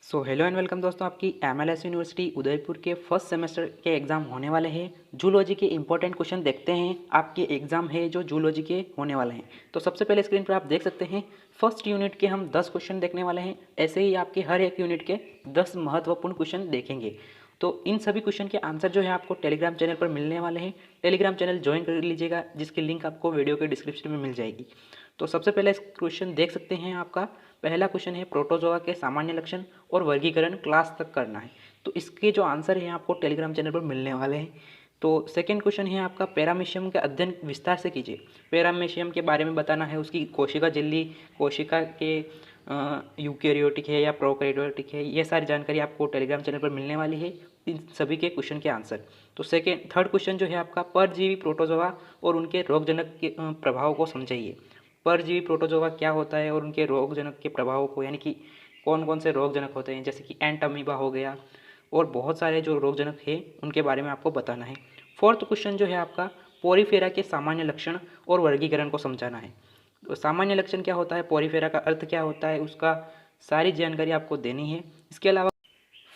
So hello and welcome दोस्तों, आपकी MLS university Udaipur के फर्स्ट सेमेस्टर के एग्ज़ाम होने वाले हैं। जूलॉजी के इंपॉर्टेंट क्वेश्चन देखते हैं। आपके एग्ज़ाम है जो जूलॉजी के होने वाले हैं। तो सबसे पहले स्क्रीन पर आप देख सकते हैं फर्स्ट यूनिट के हम 10 क्वेश्चन देखने वाले हैं। ऐसे ही आपके हर एक यूनिट के 10 महत्वपूर्ण क्वेश्चन देखेंगे। तो इन सभी क्वेश्चन के आंसर जो है आपको टेलीग्राम चैनल पर मिलने वाले हैं। टेलीग्राम चैनल ज्वाइन कर लीजिएगा, जिसकी लिंक आपको वीडियो के डिस्क्रिप्शन में मिल जाएगी। तो सबसे पहले क्वेश्चन देख सकते हैं। आपका पहला क्वेश्चन है प्रोटोजोआ के सामान्य लक्षण और वर्गीकरण क्लास तक करना है। तो इसके जो आंसर हैं आपको टेलीग्राम चैनल पर मिलने वाले हैं। तो सेकंड क्वेश्चन है आपका पैरामीशियम का अध्ययन विस्तार से कीजिए। पैरामीशियम के बारे में बताना है, उसकी कोशिका झिल्ली, कोशिका के यूकेरियोटिक है या प्रोकैरियोटिक है, ये सारी जानकारी आपको टेलीग्राम चैनल पर मिलने वाली है। इन सभी के क्वेश्चन के आंसर। तो थर्ड क्वेश्चन जो है आपका परजीवी प्रोटोजोआ और उनके रोगजनक के प्रभाव को समझाइए। परजीवी प्रोटोजोआ क्या होता है और उनके रोगजनक के प्रभावों को, यानी कि कौन कौन से रोगजनक होते हैं, जैसे कि एंट अमीबा हो गया और बहुत सारे जो रोगजनक हैं उनके बारे में आपको बताना है। फोर्थ क्वेश्चन जो है आपका पोरीफेरा के सामान्य लक्षण और वर्गीकरण को समझाना है। तो सामान्य लक्षण क्या होता है, पोरीफेरा का अर्थ क्या होता है, उसका सारी जानकारी आपको देनी है। इसके अलावा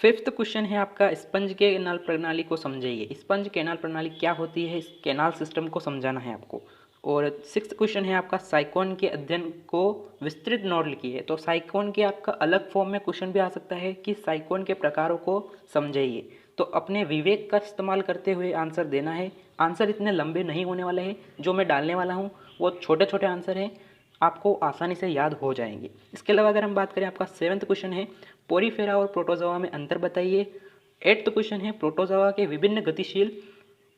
फिफ्थ क्वेश्चन है आपका स्पंज के कैनाल प्रणाली को समझाइए। स्पंज कैनाल प्रणाली क्या होती है, इस कैनाल सिस्टम को समझाना है आपको। और सिक्स्थ क्वेश्चन है आपका साइकोन के अध्ययन को विस्तृत नोट लिखिए। तो साइकोन के आपका अलग फॉर्म में क्वेश्चन भी आ सकता है कि साइकोन के प्रकारों को समझाइए। तो अपने विवेक का इस्तेमाल करते हुए आंसर देना है। आंसर इतने लंबे नहीं होने वाले हैं, जो मैं डालने वाला हूँ वो छोटे छोटे आंसर हैं, आपको आसानी से याद हो जाएंगे। इसके अलावा अगर हम बात करें, आपका सेवन्थ क्वेश्चन है पोरीफेरा और प्रोटोजोआ में अंतर बताइए। एट्थ क्वेश्चन है प्रोटोजोआ के विभिन्न गतिशील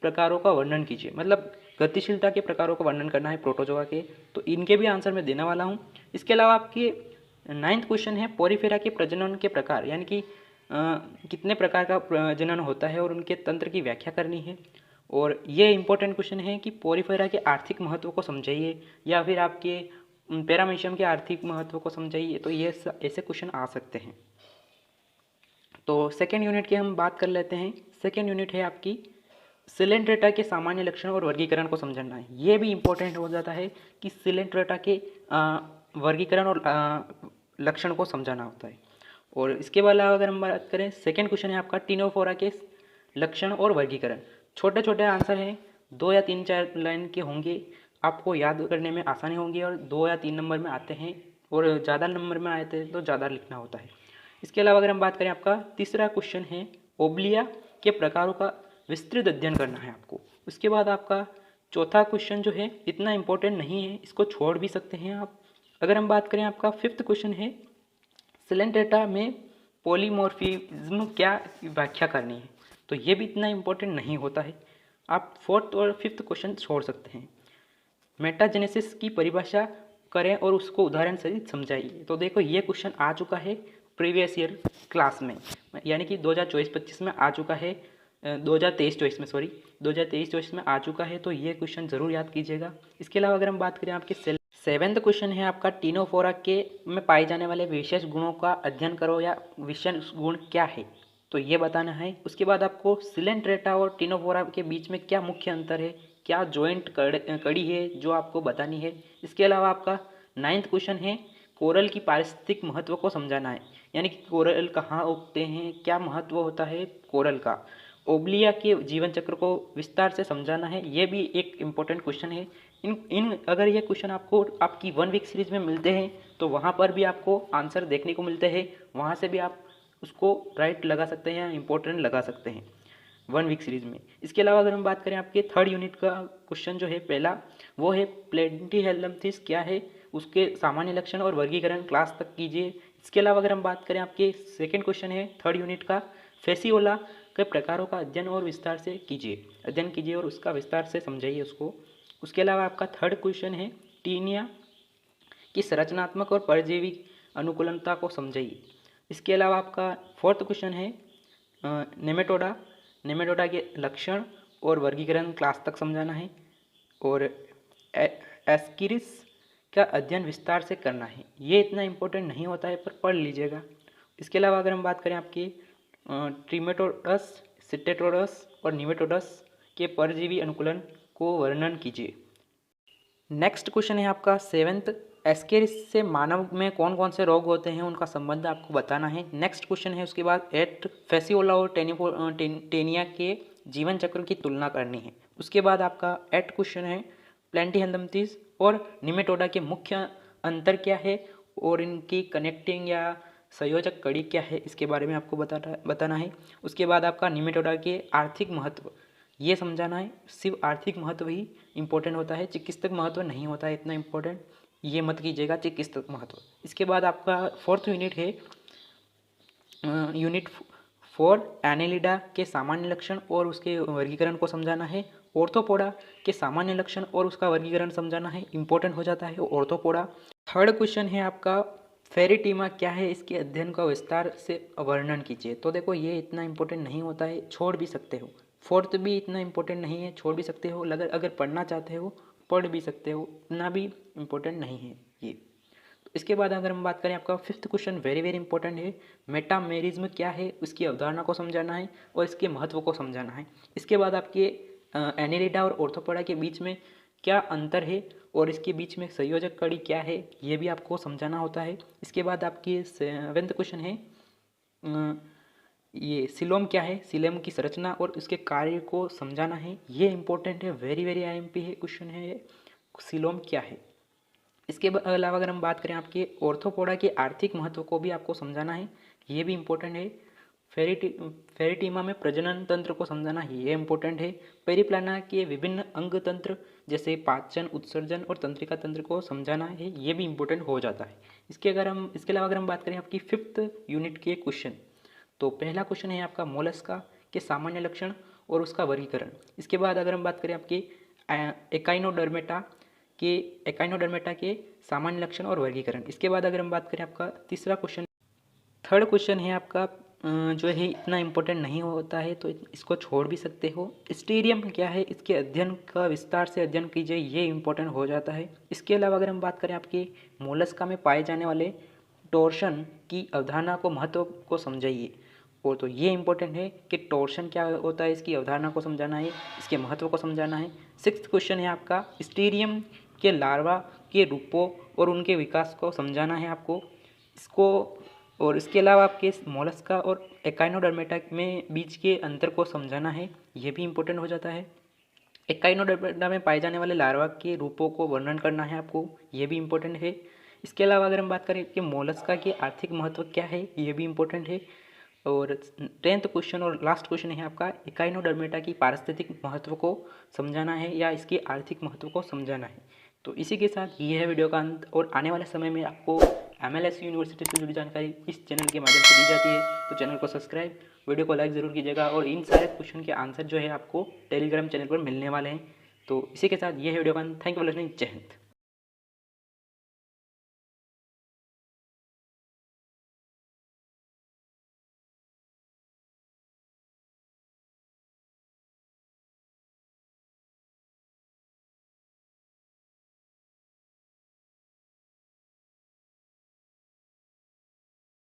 प्रकारों का वर्णन कीजिए। मतलब गतिशीलता के प्रकारों का वर्णन करना है प्रोटोजोआ के। तो इनके भी आंसर मैं देने वाला हूँ। इसके अलावा आपके नाइन्थ क्वेश्चन है पोरीफेरा के प्रजनन के प्रकार, यानी कि कितने प्रकार का प्रजनन होता है और उनके तंत्र की व्याख्या करनी है। और ये इंपॉर्टेंट क्वेश्चन है कि पोरीफेरा के आर्थिक महत्व को समझाइए, या फिर आपके पैरामीशियम के आर्थिक महत्व को समझाइए। तो ये ऐसे क्वेश्चन आ सकते हैं। तो सेकेंड यूनिट की हम बात कर लेते हैं। सेकेंड यूनिट है आपकी सिलेंट्रेटा के सामान्य लक्षण और वर्गीकरण को समझना है। ये भी इंपॉर्टेंट हो जाता है कि सिलेंट्रेटा के वर्गीकरण और लक्षण को समझाना होता है। और इसके अलावा अगर हम बात करें, सेकेंड क्वेश्चन है आपका टिनोफोरा के लक्षण और वर्गीकरण। छोटे छोटे आंसर हैं, 2 या 3-4 लाइन के होंगे, आपको याद करने में आसानी होंगी और 2 या 3 नंबर में आते हैं, और ज़्यादा नंबर में आते हैं तो ज़्यादा लिखना होता है। इसके अलावा अगर हम बात करें, आपका तीसरा क्वेश्चन है ओब्लिया के प्रकारों का विस्तृत अध्ययन करना है आपको। उसके बाद आपका चौथा क्वेश्चन जो है इतना इंपॉर्टेंट नहीं है, इसको छोड़ भी सकते हैं आप। अगर हम बात करें, आपका फिफ्थ क्वेश्चन है सिलेंट्रेटा में पॉलीमॉर्फिज्म क्या व्याख्या करनी है। तो ये भी इतना इंपॉर्टेंट नहीं होता है, आप फोर्थ और फिफ्थ क्वेश्चन छोड़ सकते हैं। मेटाजेनेसिस की परिभाषा करें और उसको उदाहरण सहित समझाइए। तो देखो, ये क्वेश्चन आ चुका है प्रीवियस ईयर क्लास में, यानी कि 2024-25 में आ चुका है, 2023-24 में, सॉरी 2023-24 में आ चुका है। तो ये क्वेश्चन ज़रूर याद कीजिएगा। इसके अलावा अगर हम बात करें, आपके सेवेंथ क्वेश्चन है आपका टिनोफोरा के में पाए जाने वाले विशेष गुणों का अध्ययन करो, या विशेष गुण क्या है, तो ये बताना है। उसके बाद आपको सिलेंट्रेटा और टिनोफोरा के बीच में क्या मुख्य अंतर है, क्या जॉइंट कड़ी है जो आपको बतानी है। इसके अलावा आपका नाइन्थ क्वेश्चन है कोरल की पारिस्थितिक महत्व को समझाना है, यानी कि कोरल कहाँ उगते हैं, क्या महत्व होता है कोरल का। ओब्लिया के जीवन चक्र को विस्तार से समझाना है, ये भी एक इम्पोर्टेंट क्वेश्चन है। इन अगर ये क्वेश्चन आपको आपकी 1 वीक सीरीज में मिलते हैं तो वहाँ पर भी आपको आंसर देखने को मिलते हैं, वहाँ से भी आप उसको राइट लगा सकते हैं या इम्पोर्टेंट लगा सकते हैं 1 वीक सीरीज में। इसके अलावा अगर हम बात करें, आपके थर्ड यूनिट का क्वेश्चन जो है पहला, वो है प्लेटिहेल्मिंथेस क्या है, उसके सामान्य लक्षण और वर्गीकरण क्लास तक कीजिए। इसके अलावा अगर हम बात करें, आपके सेकेंड क्वेश्चन है थर्ड यूनिट का फेसियोला के प्रकारों का अध्ययन और विस्तार से कीजिए और उसका विस्तार से समझाइए उसको। उसके अलावा आपका थर्ड क्वेश्चन है टीनिया की संरचनात्मक और परजीवी अनुकूलता को समझाइए। इसके अलावा आपका फोर्थ क्वेश्चन है नेमेटोडा के लक्षण और वर्गीकरण क्लास तक समझाना है, और एस्किरिस का अध्ययन विस्तार से करना है। ये इतना इम्पोर्टेंट नहीं होता है, पर पढ़ लीजिएगा। इसके अलावा अगर हम बात करें, आपकी ट्रिमेटोडस, सिटेटोडस और निमेटोडस के परजीवी अनुकूलन को वर्णन कीजिए। नेक्स्ट क्वेश्चन है आपका सेवेंथ एस्केरिस से मानव में कौन कौन से रोग होते हैं उनका संबंध आपको बताना है। नेक्स्ट क्वेश्चन है उसके बाद एट फेसियोला और टेनिया के जीवन चक्र की तुलना करनी है। उसके बाद आपका एट क्वेश्चन है प्लैंटीहेल्मिंथस और निमेटोडा के मुख्य अंतर क्या है और इनकी कनेक्टिंग या संयोजक कड़ी क्या है, इसके बारे में आपको बताना है। उसके बाद आपका निमेटोडा के आर्थिक महत्व ये समझाना है। सिर्फ आर्थिक महत्व ही इम्पोर्टेंट होता है, चिकित्सक महत्व नहीं होता है इतना इम्पोर्टेंट, ये मत कीजिएगा चिकित्सक महत्व। इसके बाद आपका फोर्थ यूनिट है यूनिट 4 एनेलिडा के सामान्य लक्षण और उसके वर्गीकरण को समझाना है। ऑर्थोपोडा के सामान्य लक्षण और उसका वर्गीकरण समझाना है, इंपॉर्टेंट हो जाता है ऑर्थोपोडा। थर्ड क्वेश्चन है आपका फेरिटीमा क्या है, इसके अध्ययन का विस्तार से वर्णन कीजिए। तो देखो ये इतना इंपॉर्टेंट नहीं होता है, छोड़ भी सकते हो। फोर्थ भी इतना इंपॉर्टेंट नहीं है, छोड़ भी सकते हो। अगर पढ़ना चाहते हो पढ़ भी सकते हो, इतना भी इम्पोर्टेंट नहीं है ये। तो इसके बाद अगर हम बात करें आपका fifth question very very important है, मेटामेरिज्म क्या है, उसकी अवधारणा को समझाना है और इसके महत्व को समझाना है। इसके बाद आपके एनेलिडा और ऑर्थोपोडा के बीच में क्या अंतर है और इसके बीच में संयोजक कड़ी क्या है, ये भी आपको समझाना होता है। इसके बाद आपकी सेवेंथ क्वेश्चन है ये सिलोम क्या है, सिलोम की संरचना और उसके कार्य को समझाना है, ये इंपॉर्टेंट है, वेरी वेरी आईएमपी है क्वेश्चन है ये, सिलोम क्या है। इसके अलावा अगर हम बात करें आपके ऑर्थोपोडा के आर्थिक महत्व को भी आपको समझाना है, ये भी इम्पोर्टेंट है। फेरिटीमा में प्रजनन तंत्र को समझाना है, ये इंपॉर्टेंट है। पेरिप्लाना के विभिन्न अंग तंत्र जैसे पाचन, उत्सर्जन और तंत्रिका तंत्र को समझाना है, ये भी इंपॉर्टेंट हो जाता है। इसके अलावा अगर हम बात करें आपकी फिफ्थ यूनिट के क्वेश्चन, तो पहला क्वेश्चन है आपका मोलस्का के सामान्य लक्षण और उसका वर्गीकरण। इसके बाद अगर हम बात करें आपके एकाइनोडर्मेटा के सामान्य लक्षण और वर्गीकरण। इसके बाद अगर हम बात करें आपका तीसरा क्वेश्चन, थर्ड क्वेश्चन है आपका जो है इतना इम्पोर्टेंट नहीं होता है तो इसको छोड़ भी सकते हो। स्टीरियम क्या है, इसके अध्ययन का विस्तार से अध्ययन कीजिए, ये इंपॉर्टेंट हो जाता है। इसके अलावा अगर हम बात करें आपके मोलस्का में पाए जाने वाले टॉर्शन की अवधारणा को महत्व को समझाइए, और तो ये इंपॉर्टेंट है कि टॉर्शन क्या होता है, इसकी अवधारणा को समझाना है, इसके महत्व को समझाना है। सिक्स्थ क्वेश्चन है आपका स्टीरियम के लार्वा के रूपों और उनके विकास को समझाना है आपको इसको, और इसके अलावा आपके मोलस्का और एकाइनोडर्मेटा में बीच के अंतर को समझाना है, ये भी इंपॉर्टेंट हो जाता है। एकाइनोडर्मेटा में पाए जाने वाले लार्वा के रूपों को वर्णन करना है आपको, ये भी इंपॉर्टेंट है। इसके अलावा अगर हम बात करें कि मोलस्का के आर्थिक महत्व क्या है, ये भी इंपॉर्टेंट है। और 10th क्वेश्चन और लास्ट क्वेश्चन है आपका एकाइनोडर्मेटा की पारिस्थितिक महत्व को समझाना है या इसके आर्थिक महत्व को समझाना है। तो इसी के साथ ये है वीडियो का अंत, और आने वाले समय में आपको MLS यूनिवर्सिटी से जुड़ी जानकारी इस चैनल के माध्यम से दी जाती है, तो चैनल को सब्सक्राइब, वीडियो को लाइक ज़रूर कीजिएगा, और इन सारे क्वेश्चन के आंसर जो है आपको टेलीग्राम चैनल पर मिलने वाले हैं। तो इसी के साथ ये है वीडियो का अंत। थैंक यू फॉर लिसनिंग, जय हिंद।